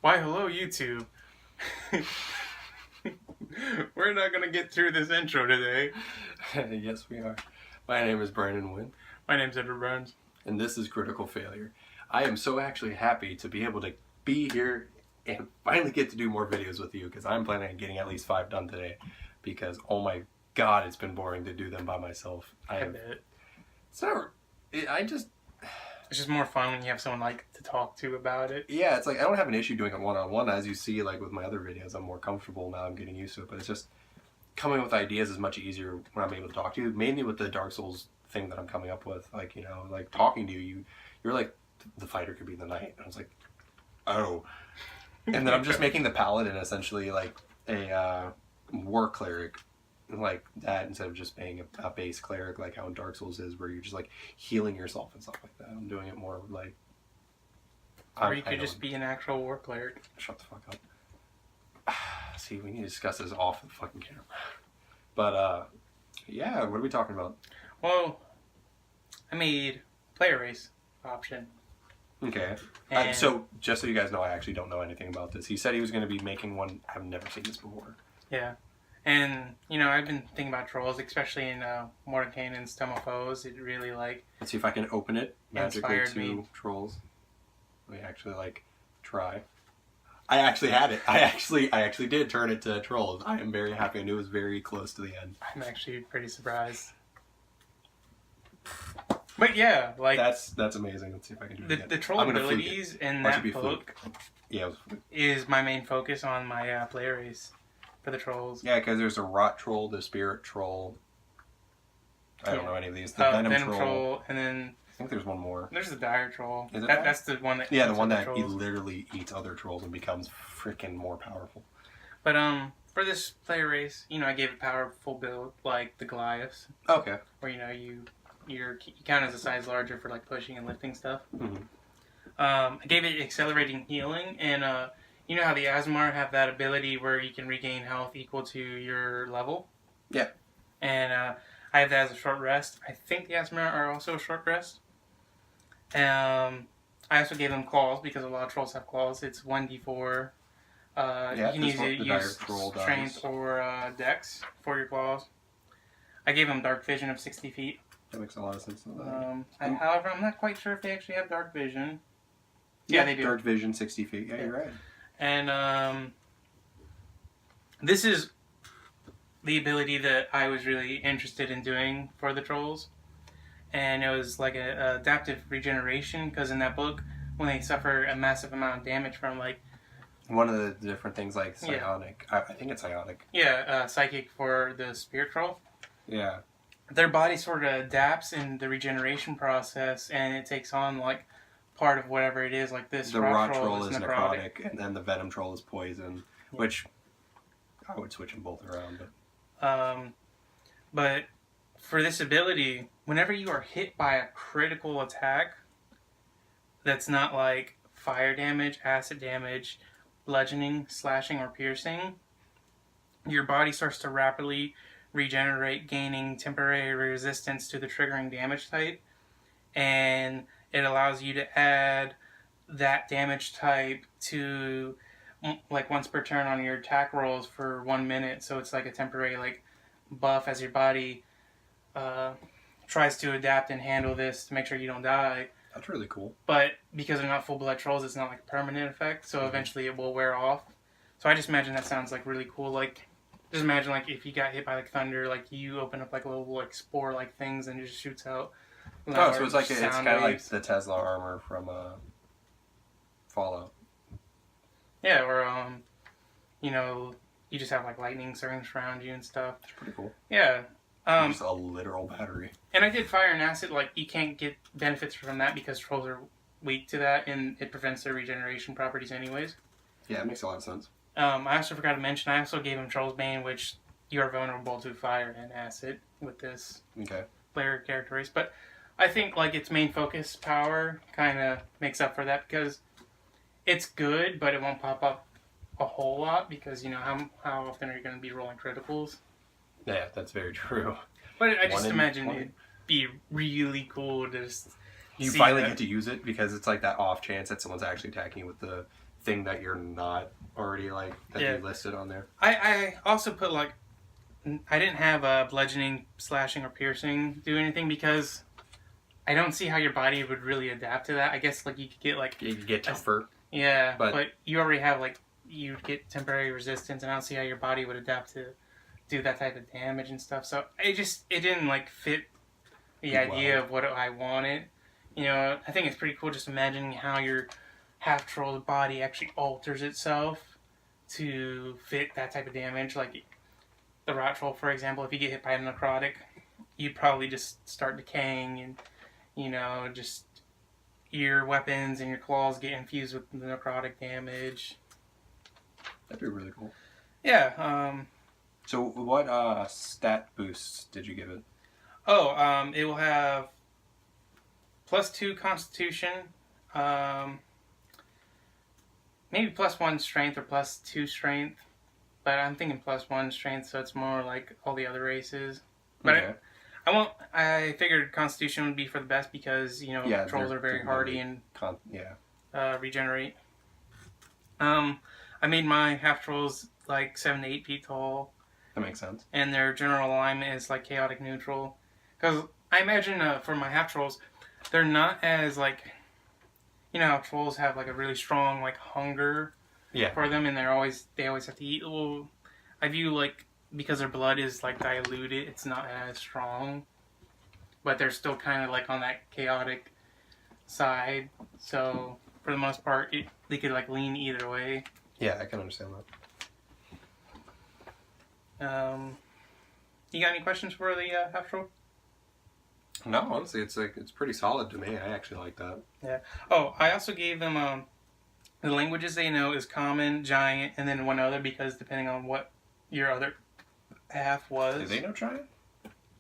Why, hello, YouTube. We're not going to get through this intro today. Yes, we are. My name is Brandon Wynn. My name's Edward Burns. And this is Critical Failure. I am so actually happy to be able to be here and finally get to do more videos with you, because I'm planning on getting at least 5 done today, because oh my god, it's been boring to do them by myself. I bet. It's just more fun when you have someone like to talk to about it. Yeah, it's like I don't have an issue doing it one-on-one. As you see, like with my other videos, I'm more comfortable now. I'm getting used to it, but it's just coming up with ideas is much easier when I'm able to talk to you. Mainly with the Dark Souls thing that I'm coming up with, like, you know, like talking to you, you're like the fighter could be in the night. And I was like, oh, and then I'm just making the paladin essentially like a war cleric, like that, instead of just being a base cleric like how in Dark Souls is, where you're just like healing yourself and stuff like that. I'm doing it more like, or you could just be an actual war cleric. Shut the fuck up. See, we need to discuss this off the fucking camera. But yeah, what are we talking about? Well, I made player race option. Okay. So just so you guys know, I actually don't know anything about this. He said he was going to be making one. I've never seen this before. Yeah. And, you know, I've been thinking about trolls, especially in Mordekainen's Tome of Foes. It really, like... Let's see if I can open it magically to me. trolls. Let me actually, like, try. I actually had it. I actually did turn it to trolls. I am very happy. I knew it was very close to the end. I'm actually pretty surprised. But yeah, like... That's amazing. Let's see if I can do it again. The troll abilities in that book is my main focus on my player race. For the trolls. Yeah, because there's a rot troll, the spirit troll. I don't know any of these. The venom troll, and then I think there's one more. There's the dire troll. Is it that's the one that the one that he literally eats other trolls and becomes freaking more powerful. But for this player race, you know, I gave a powerful build like the Goliaths. Okay. Where, you know, you count as a size larger for like pushing and lifting stuff. Mm-hmm. I gave it accelerating healing, and you know how the Asmar have that ability where you can regain health equal to your level? Yeah. And I have that as a short rest. I think the Asmar are also a short rest. I also gave them claws, because a lot of trolls have claws. It's 1d4. You can use strength or dex for your claws. I gave them dark vision of 60 feet. That makes a lot of sense. However, I'm not quite sure if they actually have dark vision. Yeah, they do. Dark vision, 60 feet. Yeah, you're right. And this is the ability that I was really interested in doing for the trolls. And it was like an adaptive regeneration, because in that book, when they suffer a massive amount of damage from, like... One of the different things, like psionic. Yeah. I think it's psionic. Yeah, psychic for the spirit troll. Yeah. Their body sort of adapts in the regeneration process, and it takes on, like, part of whatever it is, like this. The rot troll is necrotic, and then the venom troll is poison, which I would switch them both around. But for this ability, whenever you are hit by a critical attack that's not like fire damage, acid damage, bludgeoning, slashing, or piercing, your body starts to rapidly regenerate, gaining temporary resistance to the triggering damage type, and it allows you to add that damage type to, like, once per turn on your attack rolls for 1 minute. So it's like a temporary, like, buff as your body tries to adapt and handle this to make sure you don't die. That's really cool. But because they're not full-blood trolls, it's not like a permanent effect. So eventually it will wear off. So I just imagine that sounds, like, really cool. Like, just imagine, like, if you got hit by, like, thunder, like, you open up, like, little, like, spore-like things and it just shoots out. Oh, so it's like it's kind of like the Tesla armor from Fallout. Yeah, or you know, you just have like lightning surround you and stuff. It's pretty cool. Yeah. Just a literal battery. And I did fire and acid. Like, you can't get benefits from that because trolls are weak to that, and it prevents their regeneration properties anyways. Yeah, it makes a lot of sense. I also forgot to mention, I also gave him Troll's Bane, which you are vulnerable to fire and acid with this player character race. But I think, like, its main focus power kind of makes up for that, because it's good, but it won't pop up a whole lot, because, you know, how often are you going to be rolling criticals? Yeah, that's very true. But I just imagine it'd be really cool to just You finally get to use it, because it's like that off chance that someone's actually attacking you with the thing that you're not already like that Yeah. you listed on there. I also put like I didn't have bludgeoning, slashing, or piercing do anything because I don't see how your body would really adapt to that. I guess like you could get like You get tougher. yeah, But- but you already have like you'd get temporary resistance, and I don't see how your body would adapt to do that type of damage and stuff. So it didn't like fit the idea of what I wanted. You know, I think it's pretty cool just imagining how your half troll's body actually alters itself to fit that type of damage. Like the rat troll, for example, if you get hit by a necrotic, you'd probably just start decaying, and you know, just your weapons and your claws get infused with the necrotic damage. That'd be really cool. Yeah. So what stat boosts did you give it? It will have +2 Constitution, maybe +1 Strength or +2 Strength, but I'm thinking +1 Strength, so it's more like all the other races. But Okay. I figured Constitution would be for the best because you know trolls are very hardy and regenerate. I made my half trolls like 7 to 8 feet tall. That makes sense. And their general alignment is like chaotic neutral. Because I imagine for my half trolls, they're not as like, you know how trolls have like a really strong like hunger for them, and they always have to eat. Well, I view like because their blood is like diluted, it's not as strong, but they're still kind of like on that chaotic side. So for the most part, they could like lean either way. Yeah, I can understand that. You got any questions for the half troll? No, honestly, it's pretty solid to me. I actually like that. Yeah. Oh, I also gave them the languages they know is common, giant, and then one other because depending on what your other half was. Do they know giant?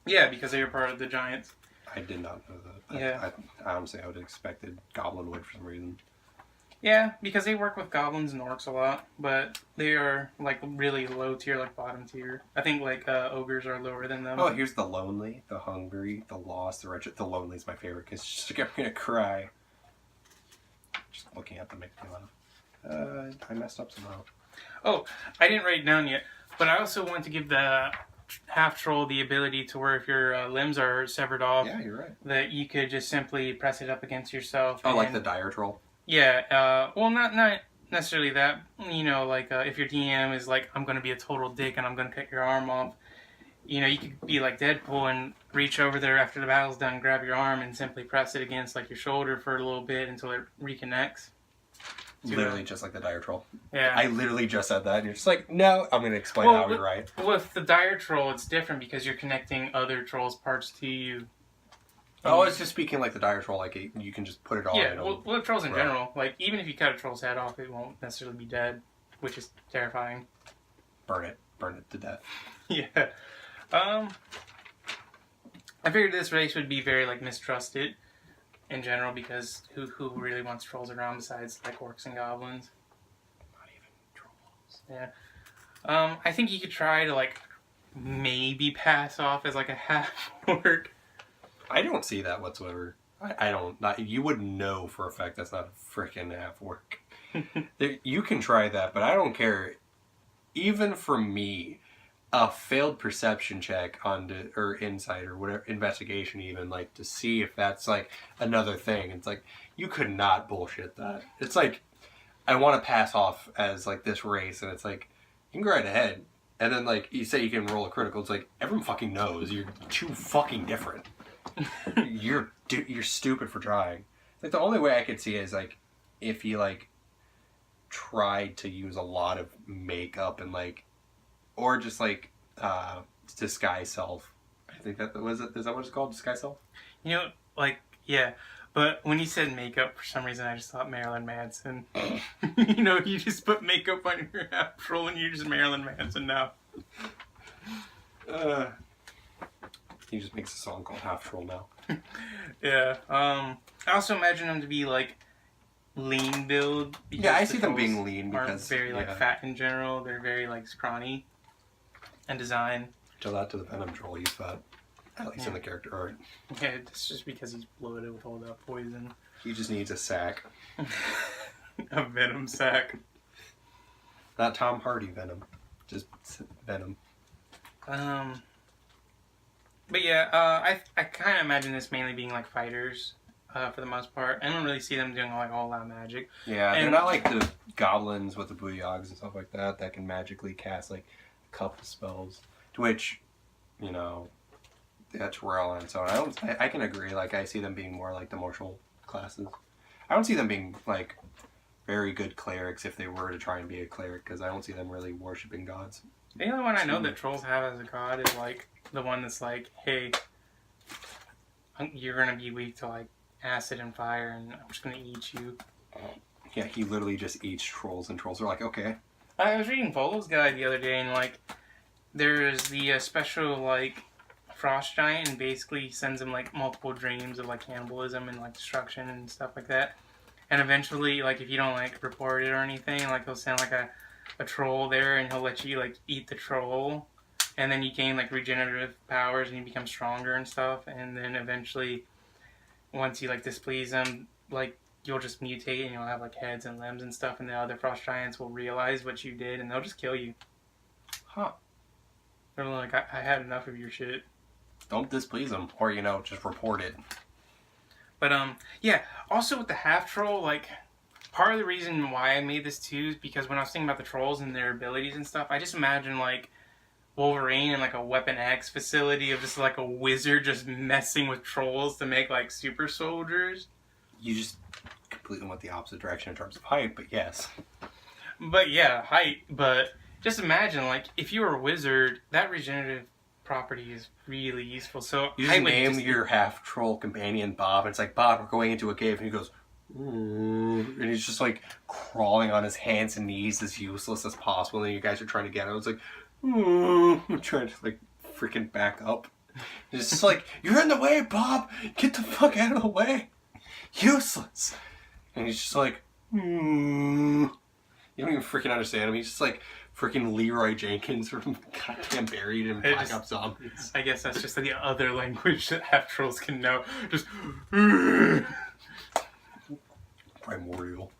Yeah, because they were part of the giants. I did not know that. Yeah. I honestly, I would have expected Goblin would for some reason. Yeah, because they work with goblins and orcs a lot, but they are like really low tier, like bottom tier. I think like ogres are lower than them. Oh, here's the lonely, the hungry, the lost, the wretched. The lonely is my favorite because it's just like I'm gonna cry. Just looking at them makes me laugh. I messed up somehow. Oh, I didn't write it down yet, but I also want to give the half troll the ability to where if your limbs are severed off, Yeah, you're right. that you could just simply press it up against yourself. Oh, like the dire troll. Yeah, well, not necessarily that. You know, like if your DM is like, I'm going to be a total dick and I'm going to cut your arm off, you know, you could be like Deadpool and reach over there after the battle's done, grab your arm, and simply press it against like your shoulder for a little bit until it reconnects. Literally just like the dire troll. Yeah. I literally just said that and you're just like, no, I'm going to explain how you're right. With the dire troll, it's different because you're connecting other trolls' parts to you. Oh, I was just speaking like the dire troll, like you can just put it all in. Yeah, well, trolls in general. Like, even if you cut a troll's head off, it won't necessarily be dead, which is terrifying. Burn it to death. Yeah. I figured this race would be very, like, mistrusted in general because who really wants trolls around besides, like, orcs and goblins? Not even trolls. Yeah. I think you could try to, like, maybe pass off as, like, a half-orc. I don't see that whatsoever. I don't. You would know for a fact that's not a freaking half work. You can try that, but I don't care. Even for me, a failed perception check or insight or whatever, investigation even, like to see if that's like another thing. It's like, you could not bullshit that. It's like, I want to pass off as like this race, and it's like, you can go right ahead. And then like, you say you can roll a critical, it's like, everyone fucking knows you're too fucking different. You're stupid for trying. Like the only way I could see is like if you like tried to use a lot of makeup and like, or just like disguise self. I think that was it. Is that what it's called? Disguise self? You know, like, yeah. But when you said makeup, for some reason I just thought Marilyn Manson. You know, you just put makeup on your half troll and you're just Marilyn Manson now. He just makes a song called Half Troll now. Yeah. I also imagine them to be like lean build. Yeah, I see them being lean because very like fat in general. They're very like scrawny and design. Tell that to the Venom Troll. He's fat, at least in the character art. Yeah, it's just because he's bloated with all that poison. He just needs a sack. A venom sack. Not Tom Hardy venom, just venom. But yeah, I kind of imagine this mainly being like fighters, for the most part. I don't really see them doing like all out magic. Yeah, And- they're not like the goblins with the booyags and stuff like that can magically cast like a couple spells. To which, you know, that's Royal and so on. I can agree. Like I see them being more like the martial classes. I don't see them being like very good clerics if they were to try and be a cleric, because I don't see them really worshipping gods. The only one I know that trolls have as a god is like the one that's like, hey, you're gonna be weak to like acid and fire, and I'm just gonna eat you. Yeah, he literally just eats trolls, and trolls are like, okay. I was reading Volo's guide the other day, and like, there's the special like frost giant, and basically sends him like multiple dreams of like cannibalism and like destruction and stuff like that. And eventually, like if you don't like report it or anything, like he'll send like a troll there, and he'll let you like eat the troll, and then you gain like regenerative powers, and you become stronger and stuff. And then eventually, once you like displease them, like you'll just mutate and you'll have like heads and limbs and stuff, and the other frost giants will realize what you did, and they'll just kill you. Huh. They're like, I had enough of your shit. Don't displease them, or you know, just report it. But yeah. Also with the half troll, like part of the reason why I made this too is because when I was thinking about the trolls and their abilities and stuff, I just imagine like Wolverine in like a Weapon X facility of just like a wizard just messing with trolls to make like super soldiers. You just completely went the opposite direction in terms of height, but yes. But yeah, height. But just imagine like if you were a wizard, that regenerative property is really useful. So You just name your half troll companion Bob, and it's like, Bob, we're going into a cave, and he goes, and he's just like crawling on his hands and knees as useless as possible, and you guys are trying to get him. It's like, I'm trying to like freaking back up. It's just like, you're in the way, Bob! Get the fuck out of the way! Useless! And he's just like, you don't even freaking understand him. He's just like freaking Leroy Jenkins from goddamn Buried in Black Ops Zombies. I guess that's just the other language that half trolls can know. Just Primordial.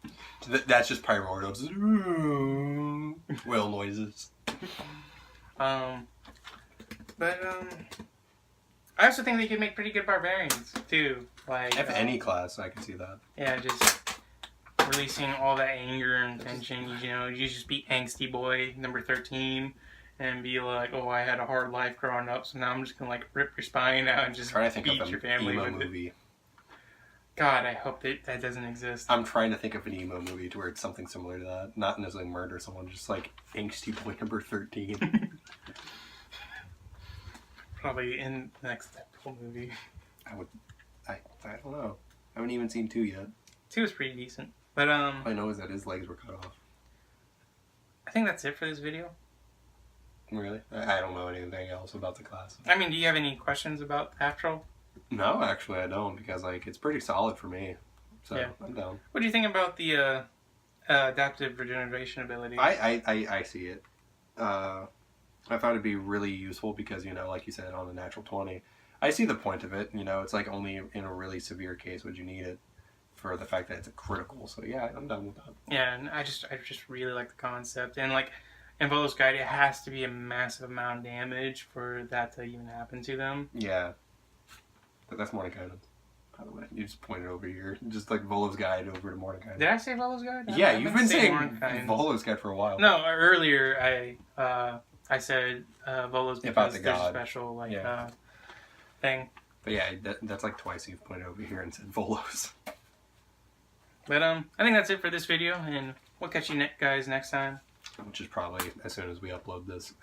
That's just primordial. Just whale noises. I also think they could make pretty good barbarians too. Like If any class, I can see that. Yeah, just releasing all that anger and tension. You know, you just be angsty boy number 13 and be like, oh, I had a hard life growing up, so now I'm just gonna like rip your spine out and just I'm trying to think beat of your an family emo with movie. it. God, I hope that doesn't exist. I'm trying to think of an emo movie to where it's something similar to that. Not necessarily murder someone, just like angsty boy number 13. Probably in the next Deadpool movie. I don't know. I haven't even seen 2 yet. 2 is pretty decent. But All I know is that his legs were cut off. I think that's it for this video. Really? I don't know anything else about the class. I mean, do you have any questions about Half Troll? No, actually I don't, because like it's pretty solid for me. So Yeah. I'm down. What do you think about the adaptive regeneration ability? I see it. I found it to be really useful because, you know, like you said, on a natural 20, I see the point of it. You know, it's like only in a really severe case would you need it for the fact that it's a critical. So yeah, I'm done with that. Yeah, and I just really like the concept. And like in Volo's guide, it has to be a massive amount of damage for that to even happen to them. Yeah. But that's Mordenkainen, by the way. You just pointed over here. Just like Volo's guide over to Mordenkainen. Did I say Volo's guide? Yeah, you've been saying Mordenkainen's. Volo's guide for a while. No, earlier I said Volo's because About the there's a god. special like Yeah. thing. But yeah, that's like twice you've pointed over here and said Volo's. But I think that's it for this video, and we'll catch you guys next time. Which is probably as soon as we upload this.